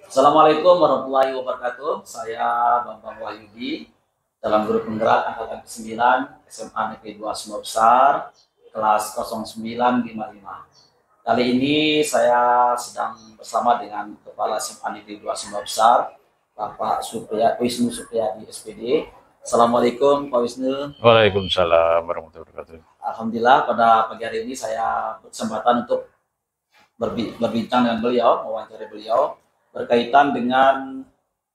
Assalamualaikum warahmatullahi wabarakatuh. Saya Bambang Wahyudi dalam grup penggerak angkatan ke-9 SMA Negeri 2 Sumba Besar kelas 0955. Kali ini saya sedang bersama dengan Kepala SMA Negeri 2 Sumba Besar, Bapak Wisnu Supriyadi SPD. Assalamualaikum Pak Wisnu. Waalaikumsalam warahmatullahi wabarakatuh. Alhamdulillah pada pagi hari ini saya berkesempatan untuk berbincang dengan beliau, mewawancari beliau berkaitan dengan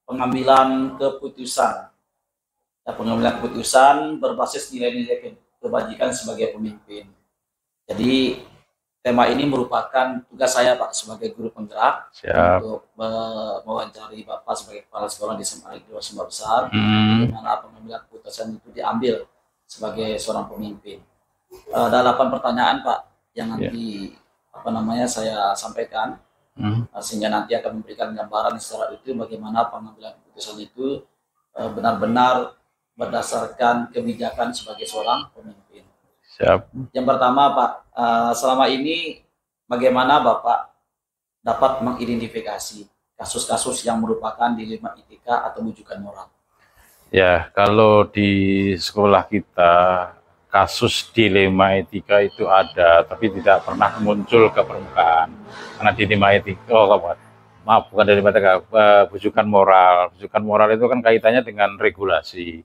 pengambilan keputusan. Pengambilan keputusan berbasis nilai-nilai kebajikan sebagai pemimpin. Jadi tema ini merupakan tugas saya Pak sebagai guru penggerak. Siap. Untuk mewawancari Bapak sebagai kepala sekolah di SMA Negeri 2 Sumba Besar, bagaimana pengambilan keputusan itu diambil sebagai seorang pemimpin. Ada 8 pertanyaan Pak yang nanti saya sampaikan. Sehingga nanti akan memberikan gambaran secara utuh bagaimana pengambilan keputusan itu benar-benar berdasarkan kebijakan sebagai seorang pemimpin. Siap. Yang pertama Pak, selama ini bagaimana Bapak dapat mengidentifikasi kasus-kasus yang merupakan dilema etika atau rujukan moral? Ya, kalau di sekolah kita kasus dilema etika itu ada, tapi tidak pernah muncul ke permukaan. Karena dilema etika, bukan dilema etika, rujukan moral. Rujukan moral itu kan kaitannya dengan regulasi.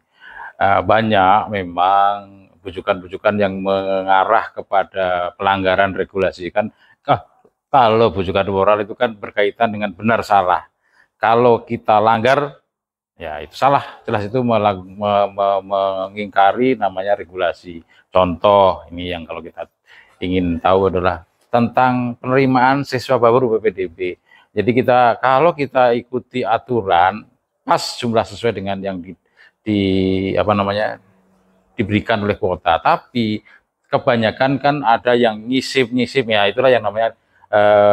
Banyak memang bujukan-bujukan yang mengarah kepada pelanggaran regulasi kan. Kalau bujukan moral itu kan berkaitan dengan benar salah. Kalau kita langgar, ya itu salah, jelas itu mengingkari namanya regulasi. Contoh ini yang kalau kita ingin tahu adalah tentang penerimaan siswa baru PPDB. Jadi kalau kita ikuti aturan pas jumlah sesuai dengan yang diberikan oleh kuota, tapi kebanyakan kan ada yang nyisip ya, itulah yang namanya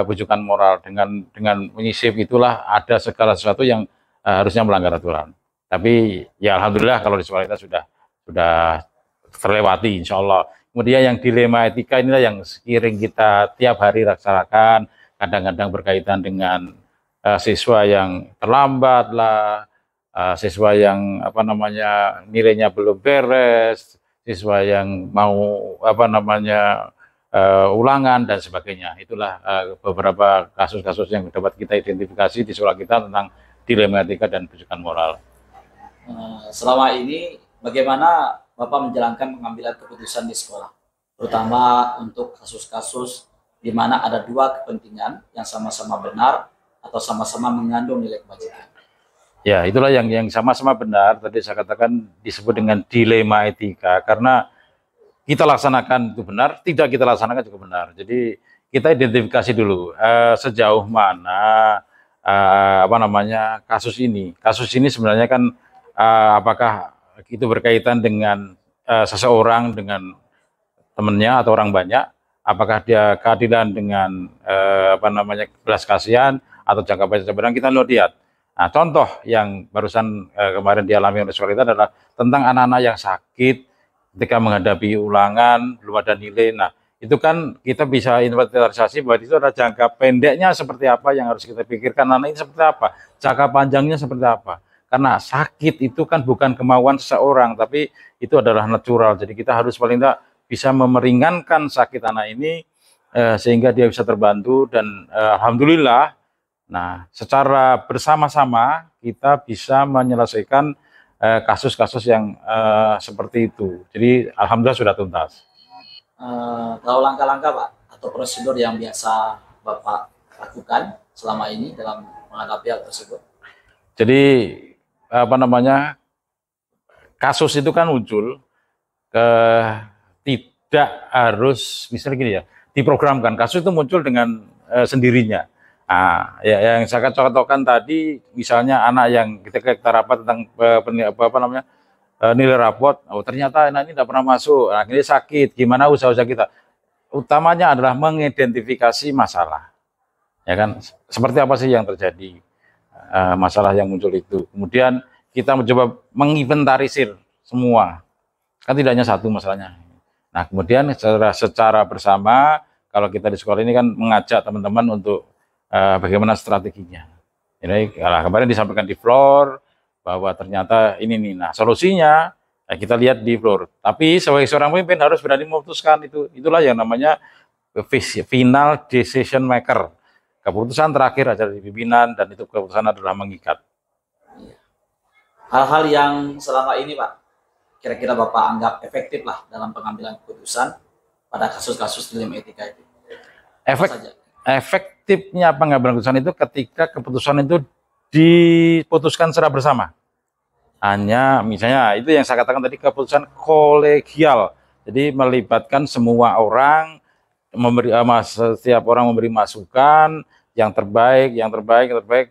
bujukan moral. Dengan menyisip itulah ada segala sesuatu yang harusnya melanggar aturan. Tapi ya alhamdulillah kalau di sekolah kita sudah terlewati insya Allah. Kemudian yang dilema etika inilah yang seiring kita tiap hari laksanakan, kadang-kadang berkaitan dengan siswa yang terlambat lah, siswa yang nilainya belum beres, siswa yang mau ulangan dan sebagainya. Itulah beberapa kasus-kasus yang dapat kita identifikasi di sekolah kita tentang dilema etika dan bujukan moral. Selama ini bagaimana Bapak menjalankan pengambilan keputusan di sekolah, terutama untuk kasus-kasus di mana ada dua kepentingan yang sama-sama benar atau sama-sama mengandung nilai kebajikan? Ya, itulah yang sama-sama benar. Tadi saya katakan disebut dengan dilema etika karena kita laksanakan itu benar, tidak kita laksanakan juga benar. Jadi kita identifikasi dulu sejauh mana kasus ini. Kasus ini sebenarnya kan apakah itu berkaitan dengan seseorang dengan temannya atau orang banyak, apakah dia keadilan dengan belas kasihan atau jangka panjang, kita lihat. Nah, contoh yang barusan kemarin dialami oleh sekolah kita adalah tentang anak-anak yang sakit ketika menghadapi ulangan belum ada nilai. Nah, itu kan kita bisa inventarisasi bahwa itu ada jangka pendeknya seperti apa yang harus kita pikirkan, anak ini seperti apa, jangka panjangnya seperti apa. Karena sakit itu kan bukan kemauan seseorang, tapi itu adalah natural. Jadi kita harus paling tidak bisa memeringankan sakit anak ini sehingga dia bisa terbantu dan alhamdulillah. Nah, secara bersama-sama kita bisa menyelesaikan kasus-kasus yang seperti itu. Jadi alhamdulillah sudah tuntas. Kalau langkah-langkah Pak atau prosedur yang biasa Bapak lakukan selama ini dalam menghadapi hal tersebut? Jadi kasus itu kan muncul tidak harus misalnya gini ya, diprogramkan. Kasus itu muncul dengan sendirinya. Nah, ya, yang saya contohkan tadi misalnya anak yang kita rapat tentang nilai rapot, ternyata anak ini tidak pernah masuk, nah, ini sakit, gimana usaha-usaha kita? Utamanya adalah mengidentifikasi masalah, ya kan? Seperti apa sih yang terjadi, masalah yang muncul itu. Kemudian kita mencoba menginventarisir semua, kan tidak hanya satu masalahnya. Nah, kemudian secara bersama, kalau kita di sekolah ini kan mengajak teman-teman untuk bagaimana strateginya. Jadi kemarin disampaikan di floor bahwa ternyata ini nih. Nah, solusinya kita lihat di floor. Tapi sebagai seorang pemimpin harus berani memutuskan itu. Itulah yang namanya final decision maker. Keputusan terakhir ada di pimpinan dan itu keputusan adalah mengikat. Hal-hal yang selama ini Pak, kira-kira Bapak anggap efektif lah dalam pengambilan keputusan pada kasus-kasus dilema etika itu. Efektifnya pengambilan keputusan itu ketika keputusan itu diputuskan secara bersama. Hanya misalnya itu yang saya katakan tadi, keputusan kolegial. Jadi melibatkan semua orang, setiap orang memberi masukan yang terbaik.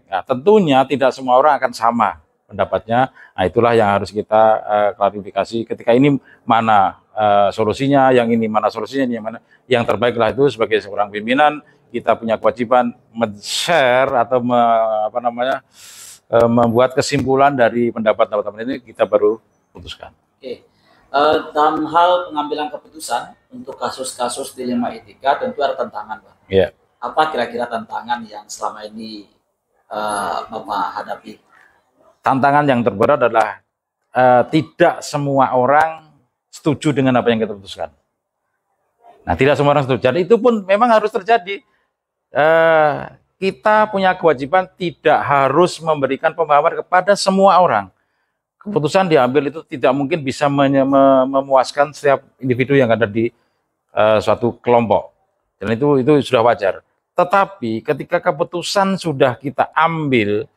Nah, tentunya tidak semua orang akan sama pendapatnya. Nah, itulah yang harus kita klarifikasi ketika ini mana solusinya, yang ini mana solusinya, ini yang mana yang terbaiklah. Itu sebagai seorang pimpinan kita punya kewajiban men-share atau membuat kesimpulan dari pendapat teman-teman ini, kita baru putuskan. Oke. Dalam hal pengambilan keputusan untuk kasus-kasus dilema etika tentu ada tantangan, Pak. Yeah. Apa kira-kira tantangan yang selama ini Bapak hadapi? Tantangan yang terberat adalah tidak semua orang setuju dengan apa yang kita putuskan. Nah, tidak semua orang setuju. Jadi itu pun memang harus terjadi. Kita punya kewajiban tidak harus memberikan pemahaman kepada semua orang. Keputusan diambil itu tidak mungkin bisa memuaskan setiap individu yang ada di suatu kelompok. Dan itu sudah wajar. Tetapi ketika keputusan sudah kita ambil,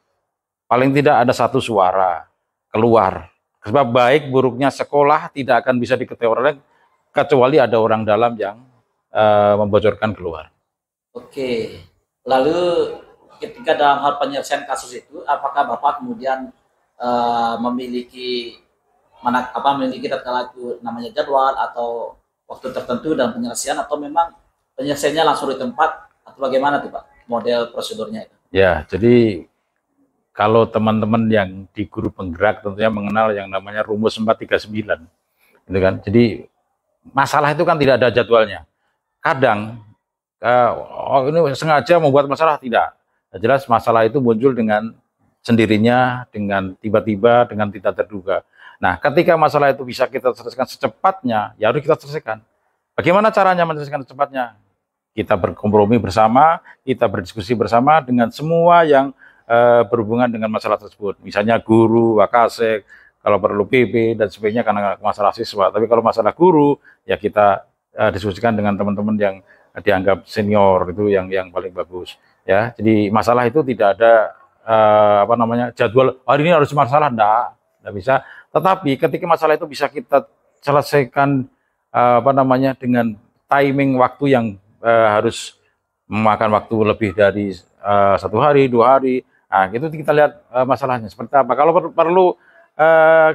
paling tidak ada satu suara keluar. Sebab baik buruknya sekolah tidak akan bisa diketahui kecuali ada orang dalam yang membocorkan keluar. Oke, lalu ketika dalam hal penyelesaian kasus itu, apakah Bapak kemudian memiliki tatkala itu namanya jadwal atau waktu tertentu dan penyelesaian, atau memang penyelesaiannya langsung di tempat, atau bagaimana tuh Pak model prosedurnya itu? Ya, jadi kalau teman-teman yang di guru penggerak tentunya mengenal yang namanya rumus 439, gitu kan. Jadi masalah itu kan tidak ada jadwalnya. Kadang ini sengaja membuat masalah, tidak. Jelas masalah itu muncul dengan sendirinya, dengan tiba-tiba, dengan tidak terduga. Nah, ketika masalah itu bisa kita selesaikan secepatnya, ya harus kita selesaikan. Bagaimana caranya menyelesaikan secepatnya? Kita berkompromi bersama, kita berdiskusi bersama dengan semua yang berhubungan dengan masalah tersebut. Misalnya guru, wakasek, kalau perlu PP dan sebagainya karena masalah siswa. Tapi kalau masalah guru, ya kita diskusikan dengan teman-teman yang dianggap senior, itu yang paling bagus. Ya, jadi masalah itu tidak ada jadwal hari ini harus masalah, enggak bisa. Tetapi ketika masalah itu bisa kita selesaikan dengan timing waktu yang harus memakan waktu lebih dari 1 hari, 2 hari. Nah, itu kita lihat masalahnya seperti apa. Kalau perlu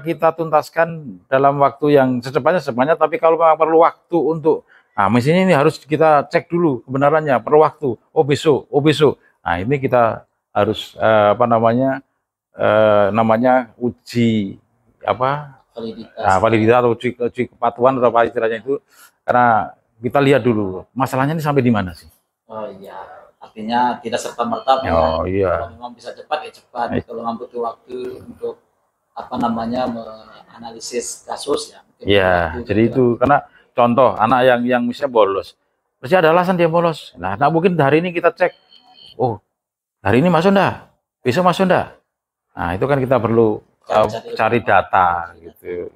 kita tuntaskan dalam waktu yang secepatnya, tapi kalau perlu waktu untuk mesin ini harus kita cek dulu kebenarannya, perlu waktu. Oh besok. Nah, ini kita harus uji validitas atau uji kepatuhan atau apa istilahnya itu, karena kita lihat dulu masalahnya ini sampai di mana sih. Oh iya, artinya tidak serta-merta. Oh iya. Kalau memang bisa cepat ya cepat. Kalau memang butuh waktu untuk menganalisis kasus ya. Iya, jadi itu karena contoh anak yang misalnya bolos, pasti ada alasan dia bolos. Nah, mungkin hari ini kita cek, oh hari ini masuk enggak, besok masuk enggak. Nah, itu kan kita perlu cari data gitu.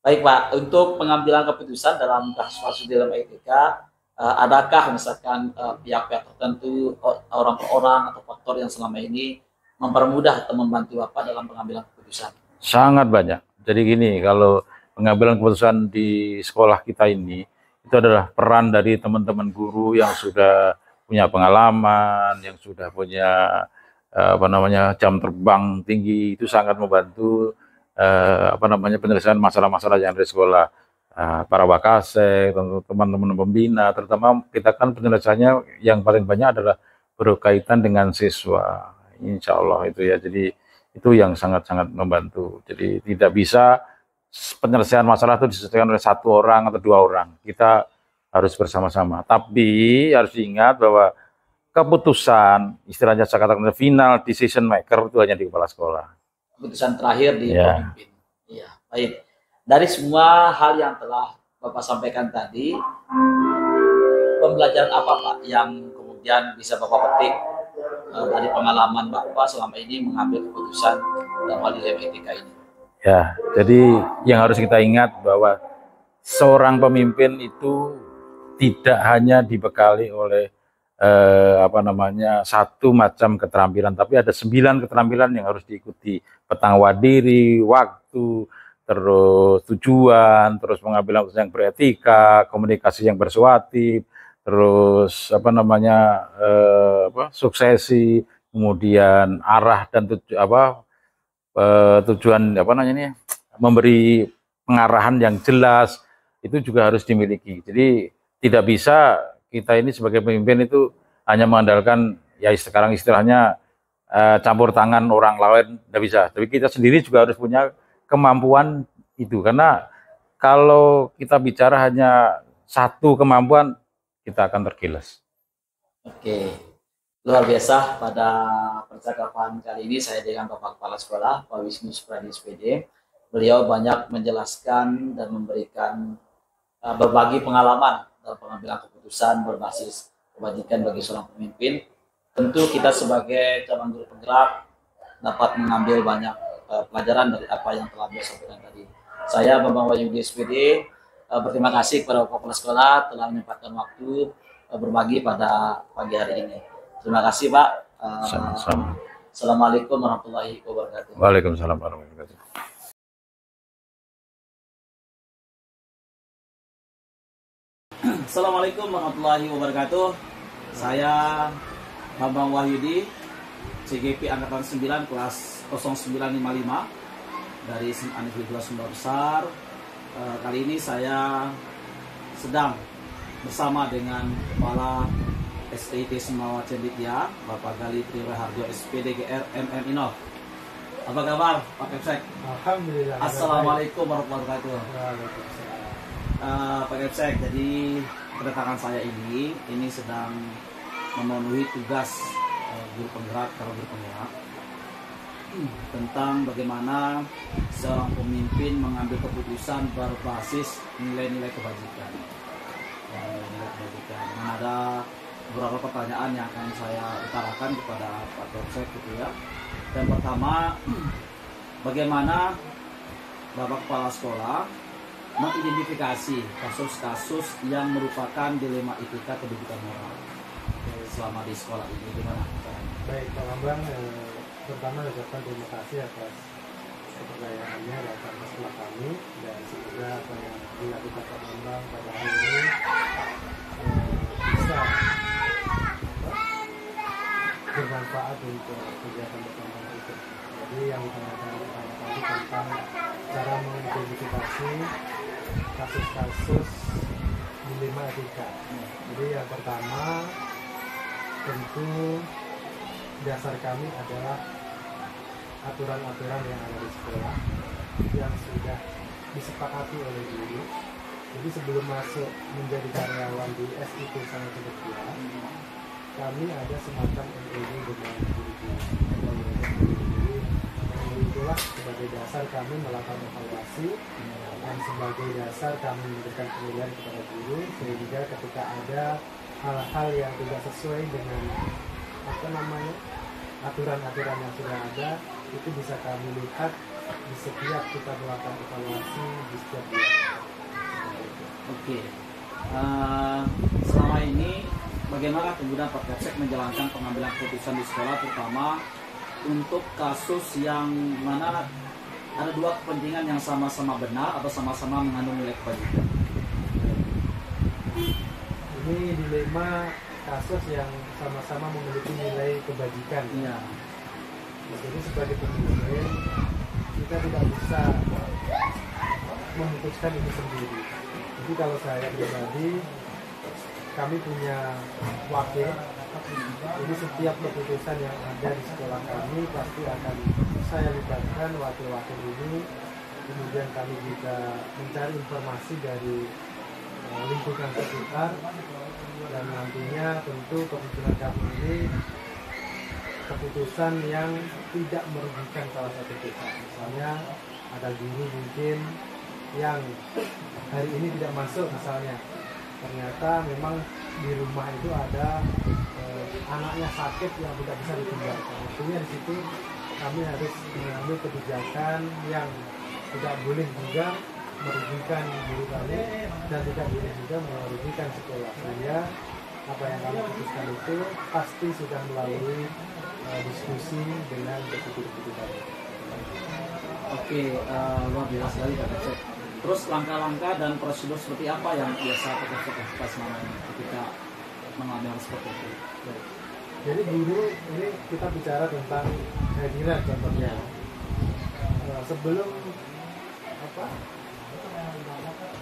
Baik Pak, untuk pengambilan keputusan dalam kasus-kasus dilema etika, adakah misalkan pihak-pihak tertentu, orang per orang atau faktor yang selama ini mempermudah atau membantu Bapak dalam pengambilan keputusan? Sangat banyak. Jadi gini, kalau pengambilan keputusan di sekolah kita ini, itu adalah peran dari teman-teman guru yang sudah punya pengalaman, yang sudah punya jam terbang tinggi, itu sangat membantu penyelesaian masalah-masalah yang ada di sekolah. Para wakasek, teman-teman pembina, terutama kita kan penyelesaiannya yang paling banyak adalah berkaitan dengan siswa. Insya Allah itu ya, jadi itu yang sangat-sangat membantu. Jadi tidak bisa penyelesaian masalah itu diselesaikan oleh 1 orang atau 2 orang. Kita harus bersama-sama. Tapi harus diingat bahwa keputusan, istilahnya saya katakan final decision maker itu hanya di kepala sekolah. Keputusan terakhir di pemimpin. Iya, baik. Dari semua hal yang telah Bapak sampaikan tadi, pembelajaran apa Pak yang kemudian bisa Bapak petik dari pengalaman Bapak selama ini mengambil keputusan dalam hal dilema etika ini? Ya, jadi yang harus kita ingat bahwa seorang pemimpin itu tidak hanya dibekali oleh satu macam keterampilan, tapi ada 9 keterampilan yang harus diikuti: pengetahuan diri, waktu, terus tujuan, terus mengambil keputusan yang beretika, komunikasi yang persuasif, terus suksesi, kemudian arah dan tujuan memberi pengarahan yang jelas, itu juga harus dimiliki. Jadi tidak bisa kita ini sebagai pemimpin itu hanya mengandalkan, ya sekarang istilahnya campur tangan orang lain, tidak bisa. Tapi kita sendiri juga harus punya kemampuan itu, karena kalau kita bicara hanya satu kemampuan, kita akan tergilas. Oke, luar biasa. Pada percakapan kali ini saya dengan Bapak Kepala Sekolah, Pak Wisnu Supradi SPD. Beliau banyak menjelaskan dan memberikan berbagi pengalaman dalam pengambilan keputusan berbasis kebajikan bagi seorang pemimpin. Tentu kita sebagai calon guru penggerak dapat mengambil banyak pelajaran dari apa yang telah beliau sampaikan tadi. Saya Bambang Wahyudi SPD berterima kasih kepada Bapak Kepala Sekolah telah menyempatkan waktu berbagi pada pagi hari ini. Terima kasih Pak. Sama-sama. Assalamualaikum warahmatullahi wabarakatuh. Waalaikumsalam warahmatullahi wabarakatuh. Assalamualaikum warahmatullahi wabarakatuh. Saya Bambang Wahyudi, CGP Angkatan 9 kelas 0955 dari SMA Negeri 2 Sumba Besar. Kali ini saya sedang bersama dengan Kepala STIT Semawa Cenditya, Bapak Gali Triharjo SPD GR MM Inov. Apa kabar Pak Kepsek? Alhamdulillah. Assalamualaikum warahmatullahi wabarakatuh. Pak Kepsek, jadi kedatangan saya ini sedang memenuhi tugas guru penggerak, kalau guru penggerak, tentang bagaimana seorang pemimpin mengambil keputusan berbasis nilai-nilai kebajikan. Dan ada beberapa pertanyaan yang akan saya utarakan kepada Pak Kepsek gitu ya. Dan pertama, bagaimana Bapak Kepala Sekolah mengidentifikasi kasus-kasus yang merupakan dilema etika kedudukan moral selama di sekolah ini, gimana? Baik, Pak Bambang, pertama ucapkan terima kasih atas kepercayaannya datang ke sekolah kami, dan semoga apa yang dilakukan Pak Bambang pada hari ini bisa bermanfaat untuk kegiatan bersama itu. Jadi yang ditanyakan pertama tadi tentang cara mengidentifikasi kasus-kasus dilema etika. Jadi yang pertama, tentu dasar kami adalah aturan-aturan yang ada di sekolah yang sudah disepakati oleh guru. Jadi sebelum masuk menjadi karyawan di SIT Sangat Cenditya, kami ada semacam MOU dengan guru-guru. Itulah sebagai dasar kami melakukan evaluasi dan sebagai dasar kami memberikan penilaian kepada guru, sehingga ketika ada hal-hal yang tidak sesuai dengan aturan-aturan yang sudah ada, itu bisa kami lihat di setiap kita melakukan evaluasi di setiap bulan. Oke. Selama ini bagaimana kemudian Pak Kepsek menjalankan pengambilan keputusan di sekolah, terutama untuk kasus yang mana ada dua kepentingan yang sama-sama benar atau sama-sama mengandung nilai kebajikan? Ini dilema kasus yang sama-sama memiliki nilai kebajikan. Iya. Jadi sebagai pemimpin, kita tidak bisa memutuskan ini sendiri. Jadi kalau saya pribadi, kami punya wakil. Jadi setiap keputusan yang ada di sekolah kami pasti akan saya libatkan wakil-wakil ini. Kemudian kami juga mencari informasi dari lingkungan sekitar dan nantinya tentu keputusan kami ini keputusan yang tidak merugikan salah satu pihak. Misalnya ada guru mungkin yang hari ini tidak masuk misalnya, ternyata memang di rumah itu ada anaknya sakit yang tidak bisa ditinggalkan. Artinya di situ kami harus mengambil kebijakan yang tidak boleh juga merugikan guru kami dan tidak boleh juga merugikan sekolah. Sehingga apa yang kami putuskan itu pasti sudah melalui diskusi dengan deputi-deputi kami. Oke, luar biasa sekali Pak Kacep. Terus langkah-langkah dan prosedur seperti apa yang biasa Pak Kacep selama ini ketika mengambil hal seperti itu? Jadi guru ini kita bicara tentang hadirat contohnya. Sebelum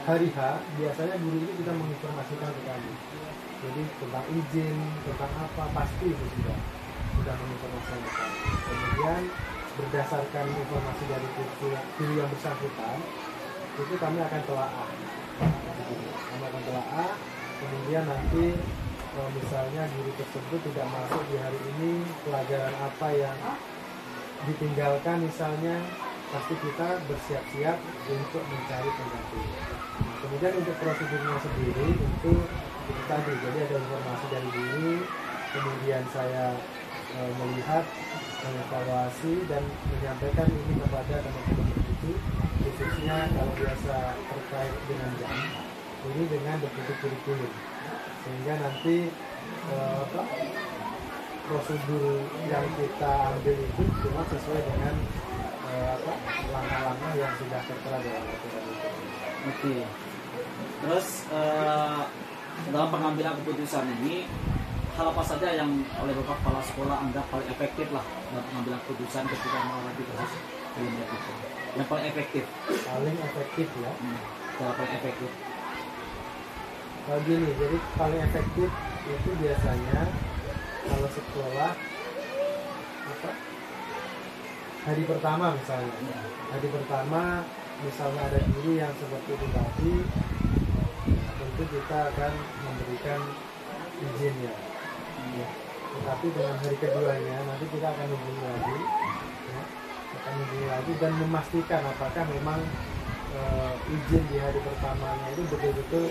hari H biasanya guru ini sudah menginformasikan ke kami. Jadi tentang izin, tentang apa pasti itu sudah menginformasikan ke kami. Kemudian berdasarkan informasi dari guru yang bersangkutan itu kami akan telaah. Kemudian nanti misalnya guru tersebut tidak masuk di hari ini, pelajaran apa yang ditinggalkan misalnya, pasti kita bersiap-siap untuk mencari pengganti. Nah, kemudian untuk prosedurnya sendiri tentu itu tadi, jadi ada informasi dari guru, kemudian saya melihat, mengevaluasi dan menyampaikan ini kepada teman-teman itu, khususnya kalau biasa terkait dengan jam, ini dengan deputi kurikulum, sehingga nanti prosedur yang kita ambil itu cuma sesuai dengan langkah-langkah yang sudah tertera dalam aturan itu. Oke. Terus dalam pengambilan keputusan ini, hal apa saja yang oleh Bapak Kepala Sekolah anggap paling efektif lah dalam pengambilan keputusan ketika menghadapi kasus ini? Yang paling efektif? Paling efektif ya. Cara paling efektif. Gini, jadi paling efektif itu biasanya kalau sekolah hari pertama misalnya, ada guru yang seperti itu tadi, tentu kita akan memberikan izinnya. Tetapi dengan hari keduanya nanti kita akan hubungi lagi, dan memastikan apakah memang izin di hari pertamanya itu betul-betul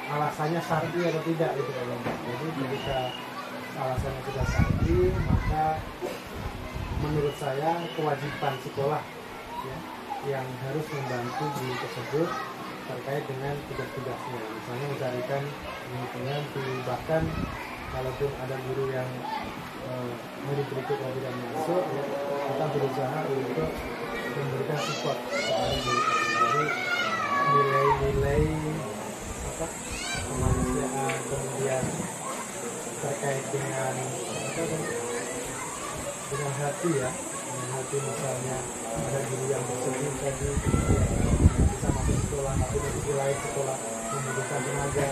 alasannya syar'i atau tidak itu kalau enggak. Jadi ketika alasannya sudah syar'i, maka menurut saya kewajiban sekolah ya, yang harus membantu guru tersebut terkait dengan tugas-tugasnya, misalnya mencarikan lingkungan, bahkan kalaupun ada guru yang hari berikutnya tidak masuk, ya, kita berusaha untuk memberikan support kepada guru tersebut. Jadi nilai-nilai kemanusiaan, kemudian terkait dengan dengan hati ya, dengan hati misalnya ada guru yang bersedih tadi bisa masuk sekolah, tapi di sisi lain sekolah membutuhkan tenaga,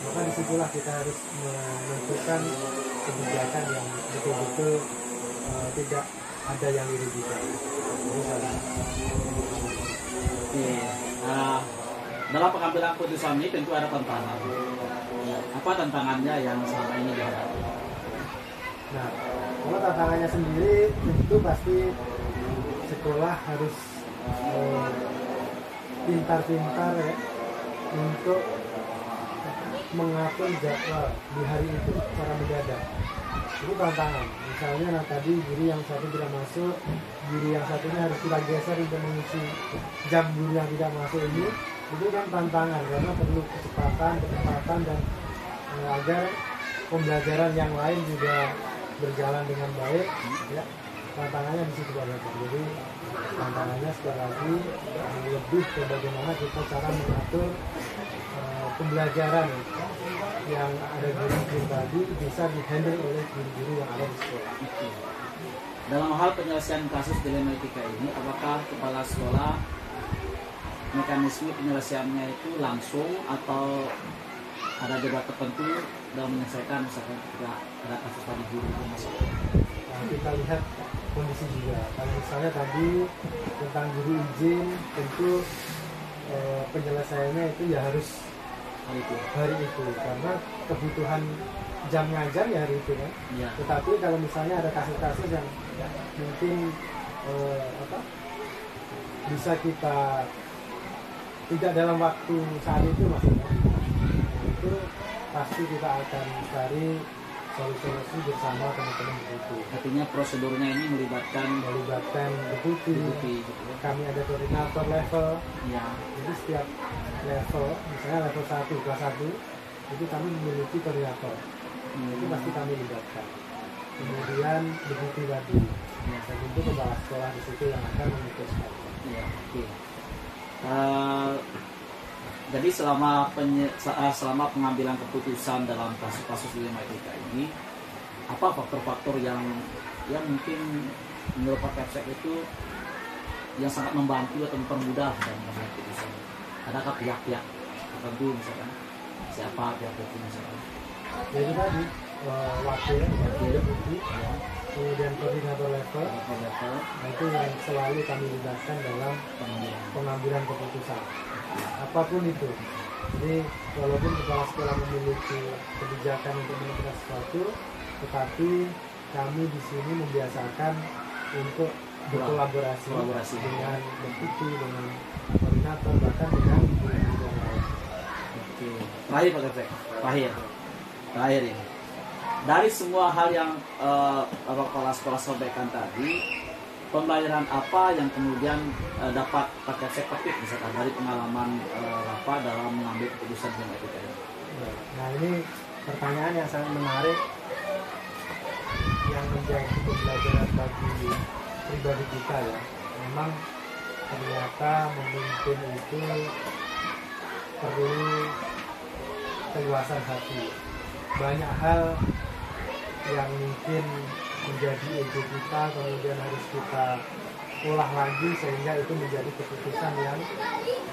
maka disitulah kita harus menentukan kebijakan yang betul-betul tidak ada yang dirugikan. Dalam pengambilan keputusan ini tentu ada tantangan. Apa tantangannya yang selama ini dihadapi? Nah, kalau tantangannya sendiri tentu pasti sekolah harus pintar-pintar ya untuk mengatur jadwal di hari itu secara mendadak. Itu tantangan. Misalnya tadi guru yang satu tidak masuk, guru yang satunya harus kita geser untuk mengisi jam guru yang tidak masuk ini. Itu kan tantangan karena perlu kecepatan dan agar pembelajaran yang lain juga berjalan dengan baik ya. Tantangannya di situ banyak. Jadi tantangannya sekali lagi lebih ke bagaimana kita cara mengatur pembelajaran yang ada guru tadi bisa dihandle oleh guru-guru yang ada di sekolah. Dalam hal penyelesaian kasus dilema etika ini, apakah kepala sekolah mekanisme penyelesaiannya itu langsung atau ada jadwal tertentu dalam menyelesaikan misalkan ketika ada kasus tadi guru itu masuk? Nah, kita lihat kondisi juga. Kalau misalnya tadi tentang guru izin, tentu penyelesaiannya itu ya harus hari itu karena kebutuhan jam ngajar ya hari itu kan. Iya. Tetapi kalau misalnya ada kasus-kasus yang mungkin bisa kita tidak dalam waktu saat itu maksudnya, itu pasti kita akan cari solusi bersama teman-teman itu. Artinya prosedurnya ini melibatkan deputi. gitu ya. Kami ada koordinator level. Iya. Jadi setiap level, misalnya level 1, kelas 1, itu kami memiliki koordinator. Itu pasti kami libatkan. Kemudian deputi tadi. Dan itu kepala sekolah di situ yang akan memutuskan. Iya, oke. Jadi selama pengambilan keputusan dalam kasus-kasus dilema etika ini, apa faktor-faktor yang mungkin menurut Pak Kapsek itu yang sangat membantu atau mempermudah dalam mengambil keputusan? Adakah pihak-pihak tertentu misalkan? Siapa pihak itu misalkan? Jadi tadi wakil deputi, ya. Kemudian koordinator level, nah itu yang selalu kami libatkan dalam pengambilan keputusan. Apapun itu. Jadi walaupun kepala sekolah memiliki kebijakan untuk melakukan sesuatu, tetapi kami di sini membiasakan untuk berkolaborasi dengan deputi, dengan koordinator, bahkan dengan guru yang lain. Oke. Terakhir Pak Kapsek, terakhir ini. Dari semua hal yang kepala sekolah sampaikan tadi, pembelajaran apa yang kemudian dapat Pak Kapsek petik misalkan dari pengalaman Bapak dalam mengambil keputusan dengan etika ini? Nah ini pertanyaan yang sangat menarik yang menjadi pembelajaran bagi pribadi kita ya. Memang ternyata memimpin itu perlu keluasan hati. Banyak hal yang mungkin menjadi ego kita kemudian harus kita olah lagi sehingga itu menjadi keputusan yang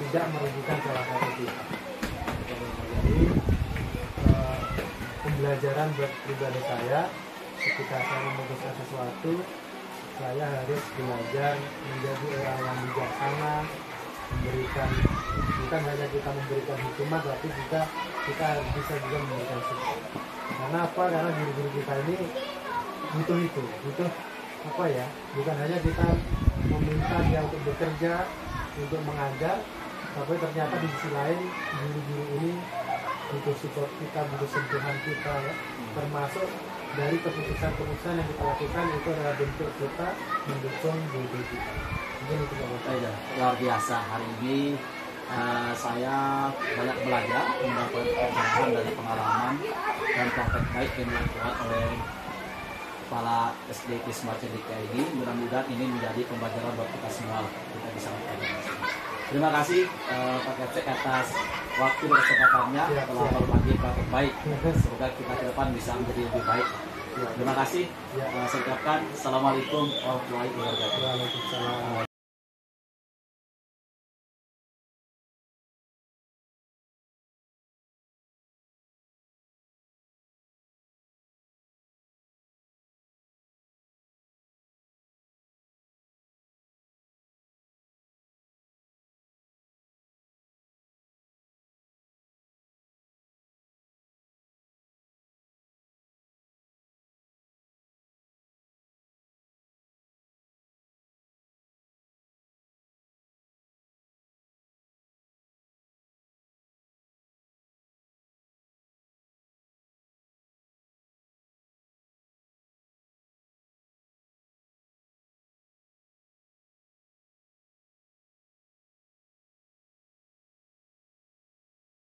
tidak merugikan salah satu kita. Jadi pembelajaran buat pribadi saya ketika saya memutuskan sesuatu, saya harus belajar menjadi orang yang bijaksana, memberikan bukan hanya kita memberikan hikmah tapi kita bisa juga memberikan support. Karena apa? Karena guru-guru kita ini butuh apa ya? Bukan hanya kita meminta dia untuk bekerja, untuk mengajar, tapi ternyata di sisi lain guru-guru ini butuh support kita, butuh sentuhan kita ya. Termasuk dari keputusan-keputusan yang kita lakukan itu adalah bentuk kita mendukung guru kita. Mungkin itu Bapak. Luar biasa hari ini. Saya banyak belajar mendapat pengalaman dari pengalaman dan praktek baik yang dilakukan oleh kepala SD Kisma Cendika ini. Mudah-mudahan ini menjadi pembelajaran buat kita semua. Kita bisa mempelajari. Terima kasih Pak Kapsek atas waktu dan kesempatannya telah berbagi praktek baik. Semoga kita ke depan bisa menjadi lebih baik. Terima kasih. Saya ucapkan Assalamualaikum warahmatullahi wabarakatuh. Waalaikumsalam.